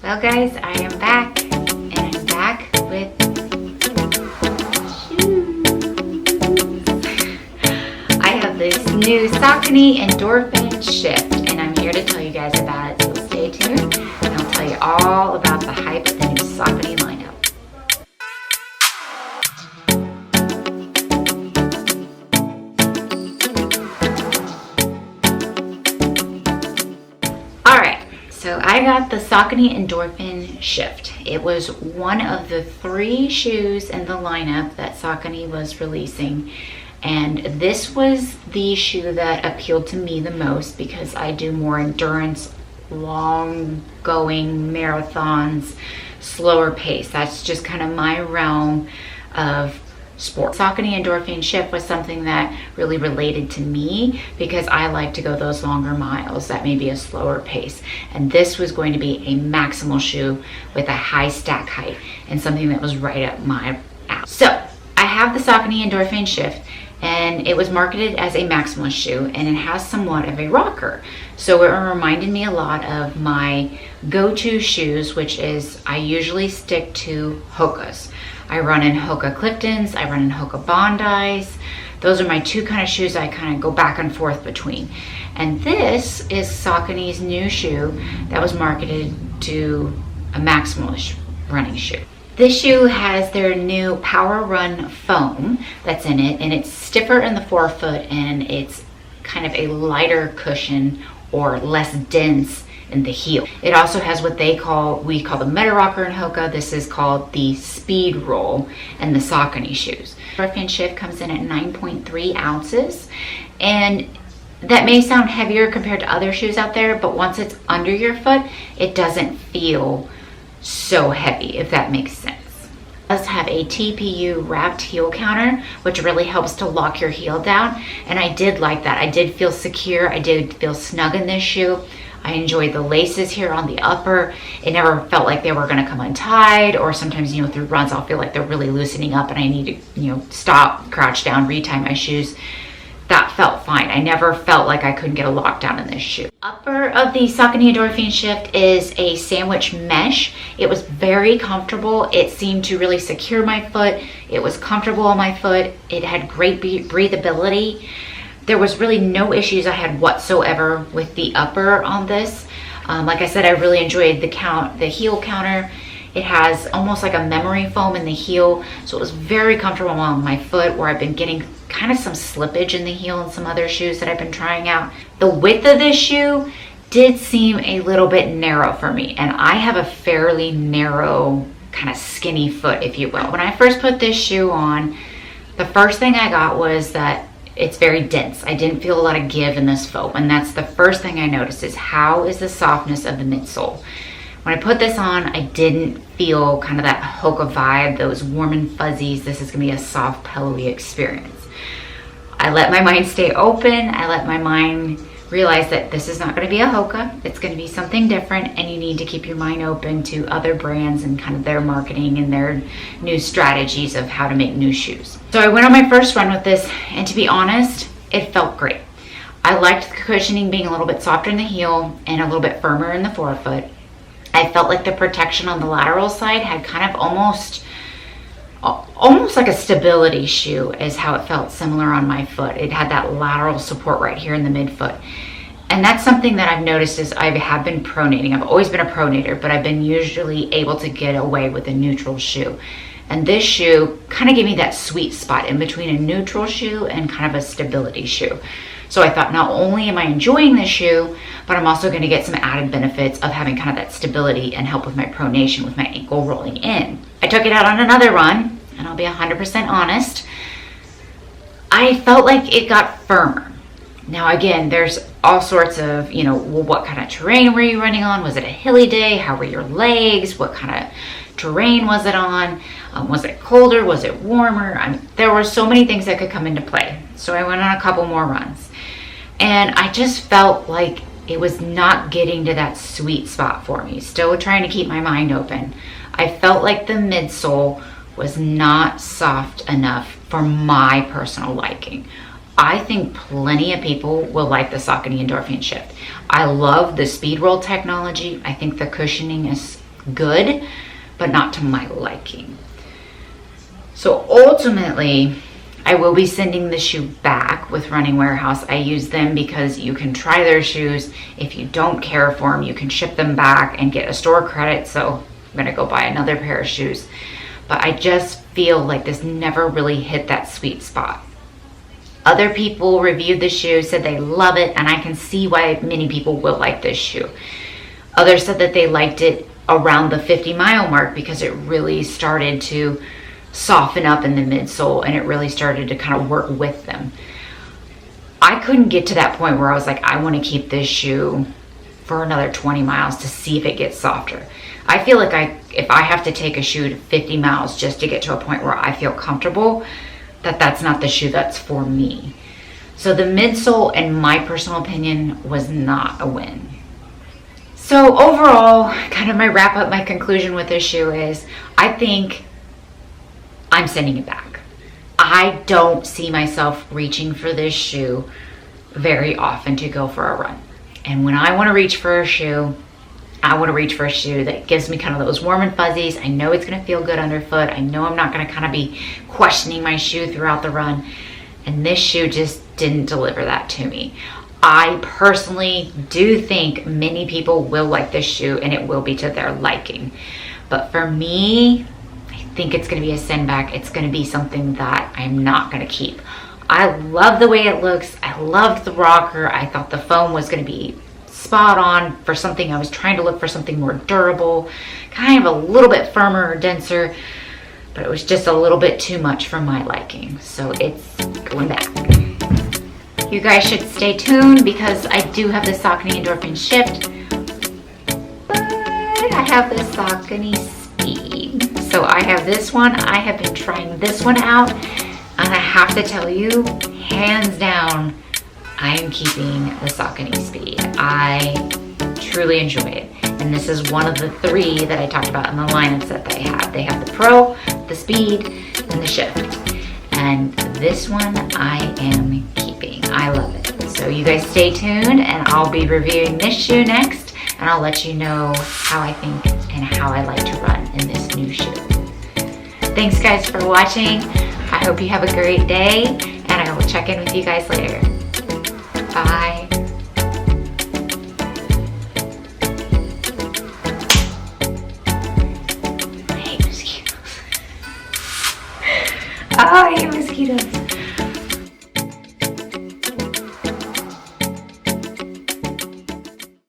Well guys, I am back, and I'm back with shoes. I have this new Saucony Endorphin Shift, and I'm here to tell you guys about it, so stay tuned, and I'll tell you all about the hype of the new Saucony lineup. So I got the Saucony Endorphin Shift. It was one of the 3 shoes in the lineup that Saucony was releasing. And this was the shoe that appealed to me the most because I do more endurance, long going marathons, slower pace. That's just kind of my realm of sport. Saucony Endorphin Shift was something that really related to me because I like to go those longer miles that may be a slower pace. And this was going to be a Maximal shoe with a high stack height and something that was right up my alley. So I have the Saucony Endorphin Shift, and it was marketed as a Maximal shoe, and it has somewhat of a rocker. So it reminded me a lot of my go-to shoes, which is I usually stick to Hokas. I run in Hoka Cliftons, I run in Hoka Bondis. Those are my 2 kind of shoes I kind of go back and forth between. And this is Saucony's new shoe that was marketed to a Maximal running shoe. This shoe has their new Power Run foam that's in it, and it's stiffer in the forefoot, and it's kind of a lighter cushion or less dense in the heel. It also has what we call the Meta Rocker in Hoka. This is called the Speed Roll in the Saucony shoes. Endorphin Shift comes in at 9.3 ounces, and that may sound heavier compared to other shoes out there, but once it's under your foot, it doesn't feel so heavy, if that makes sense. It does have a TPU wrapped heel counter, which really helps to lock your heel down, and I did like that. I did feel secure. I did feel snug in this shoe. I enjoyed the laces here on the upper. It never felt like they were going to come untied, or sometimes, through runs I'll feel like they're really loosening up and I need to, stop, crouch down, retie my shoes. That felt fine. I never felt like I couldn't get a lockdown in this shoe. Upper of the Saucony Endorphin Shift is a sandwich mesh. It was very comfortable. It seemed to really secure my foot. It was comfortable on my foot. It had great breathability. There was really no issues I had whatsoever with the upper on this. Like I said, I really enjoyed the heel counter. It has almost like a memory foam in the heel, so it was very comfortable on my foot, where I've been getting kind of some slippage in the heel in some other shoes that I've been trying out. The width of this shoe did seem a little bit narrow for me, and I have a fairly narrow, kind of skinny foot, if you will. When I first put this shoe on, the first thing I got was that it's very dense. I didn't feel a lot of give in this foam, and that's the first thing I noticed, is how is the softness of the midsole. When I put this on, I didn't feel kind of that Hoka vibe, those warm and fuzzies. This is gonna be a soft, pillowy experience. I let my mind stay open. I let my mind realize that this is not gonna be a Hoka. It's gonna be something different, and you need to keep your mind open to other brands and kind of their marketing and their new strategies of how to make new shoes. So I went on my first run with this, and to be honest, it felt great. I liked the cushioning being a little bit softer in the heel and a little bit firmer in the forefoot. I felt like the protection on the lateral side had kind of almost like a stability shoe is how it felt, similar on my foot. It had that lateral support right here in the midfoot. And that's something that I've noticed is I have been pronating. I've always been a pronator, but I've been usually able to get away with a neutral shoe. And this shoe kind of gave me that sweet spot in between a neutral shoe and kind of a stability shoe. So I thought, not only am I enjoying this shoe, but I'm also going to get some added benefits of having kind of that stability and help with my pronation with my ankle rolling in. I took it out on another run, and I'll be 100% honest, I felt like it got firmer. Now again, there's all sorts of, well, what kind of terrain were you running on? Was it a hilly day? How were your legs? What kind of terrain was it on? Was it colder? Was it warmer? There were so many things that could come into play. So I went on a couple more runs, and I just felt like it was not getting to that sweet spot for me. Still trying to keep my mind open. I felt like the midsole was not soft enough for my personal liking. I think plenty of people will like the Saucony Endorphin Shift. I love the speed roll technology. I think the cushioning is good, but not to my liking. So ultimately, I will be sending the shoe back with Running Warehouse. I use them because you can try their shoes. If you don't care for them, you can ship them back and get a store credit. So I'm gonna go buy another pair of shoes. But I just feel like this never really hit that sweet spot. Other people reviewed the shoe, said they love it, and I can see why many people will like this shoe. Others said that they liked it around the 50-mile mark because it really started to soften up in the midsole and it really started to kind of work with them. I couldn't get to that point where I was like, I want to keep this shoe for another 20 miles to see if it gets softer. I feel like if I have to take a shoe to 50 miles just to get to a point where I feel comfortable, that's not the shoe that's for me. So the midsole, in my personal opinion, was not a win. So overall, kind of my wrap up, my conclusion with this shoe is, I think I'm sending it back. I don't see myself reaching for this shoe very often to go for a run. And when I want to reach for a shoe, I want to reach for a shoe that gives me kind of those warm and fuzzies. I know it's going to feel good underfoot. I know I'm not going to kind of be questioning my shoe throughout the run. And this shoe just didn't deliver that to me. I personally do think many people will like this shoe and it will be to their liking. But for me, I think it's going to be a send back. It's going to be something that I'm not going to keep. I love the way it looks. I loved the rocker. I thought the foam was going to be spot on for something. I was trying to look for something more durable, kind of a little bit firmer or denser, but it was just a little bit too much for my liking. So it's going back. You guys should stay tuned because I do have the Saucony Endorphin Shift, but I have the Saucony Speed. So I have this one. I have been trying this one out, and I have to tell you, hands down, I am keeping the Saucony Speed. I truly enjoy it. And this is one of the 3 that I talked about in the lineups that they have. They have the Pro, the Speed, and the Shift. And this one I am keeping. I love it. So you guys stay tuned and I'll be reviewing this shoe next, and I'll let you know how I think and how I like to run in this new shoe. Thanks guys for watching. I hope you have a great day, and I will check in with you guys later. Bye. I hate mosquitoes. I hate mosquitoes.